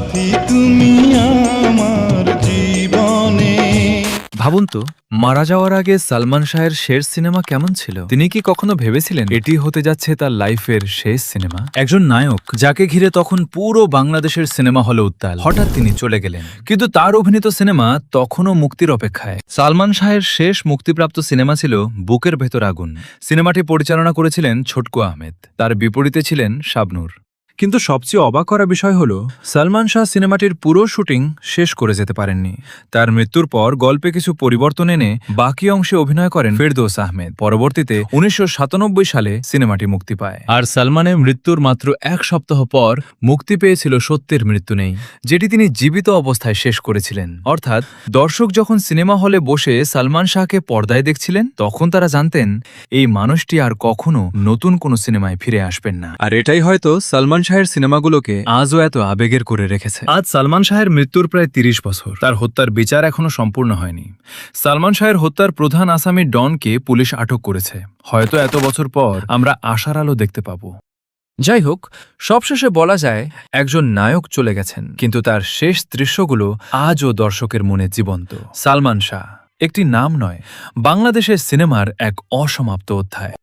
সাথী তুমি আমার জীবনে। ভাবুন তো, মারা যাওয়ার আগে সালমান শাহের শেষ সিনেমা কেমন ছিল? তিনি কি কখনো ভেবেছিলেন এটি হতে যাচ্ছে তার লাইফের শেষ সিনেমা? একজন নায়ক যাকে ঘিরে তখন পুরো বাংলাদেশের সিনেমা হলে উত্তাল, হঠাৎ তিনি চলে গেলেন, কিন্তু তার অভিনীত সিনেমা তখনও মুক্তির অপেক্ষায়। সালমান শাহের শেষ মুক্তিপ্রাপ্ত সিনেমা ছিল বুকের ভেতর আগুন। সিনেমাটি পরিচালনা করেছিলেন ছোটকু আহমেদ, তার বিপরীতে ছিলেন শাবনূর। কিন্তু সবচেয়ে অবাক করা বিষয় হল, সালমান শাহ সিনেমাটির পুরো শুটিং শেষ করে যেতে পারেননি। তার মৃত্যুর পর গল্পে কিছু পরিবর্তন এনে বাকি অংশে অভিনয় করেন ফেরদৌস আহমেদ। পরবর্তীতে ১৯৯৭ সালে সিনেমাটি মুক্তি পায়। আর সালমানের মৃত্যুর মাত্র এক সপ্তাহ পর মুক্তি পেয়েছিল সত্যের মৃত্যু নেই, যেটি তিনি জীবিত অবস্থায় শেষ করেছিলেন। অর্থাৎ দর্শক যখন সিনেমা হলে বসে সালমান শাহকে পর্দায় দেখছিলেন, তখন তারা জানতেন এই মানুষটি আর কখনো নতুন কোনো সিনেমায় ফিরে আসবেন না। আর এটাই হয়তো সালমান শাহের সিনেমাগুলোকে আজও এত আবেগের করে রেখেছে। আজ সালমান শাহের মৃত্যুর প্রায় ৩০ বছর। তার হত্যার বিচার এখনো সম্পূর্ণ হয়নি। সালমান শাহের হত্যার প্রধান আসামি ডনকে পুলিশ আটক করেছে। হয়তো এত বছর পর আমরা আশার আলো দেখতে পাব। যাই হোক, সবশেষে বলা যায় একজন নায়ক চলে গেছেন, কিন্তু তার শেষ দৃশ্যগুলো আজও দর্শকের মনে জীবন্ত। সালমান শাহ একটি নাম নয়, বাংলাদেশের সিনেমার এক অসমাপ্ত অধ্যায়।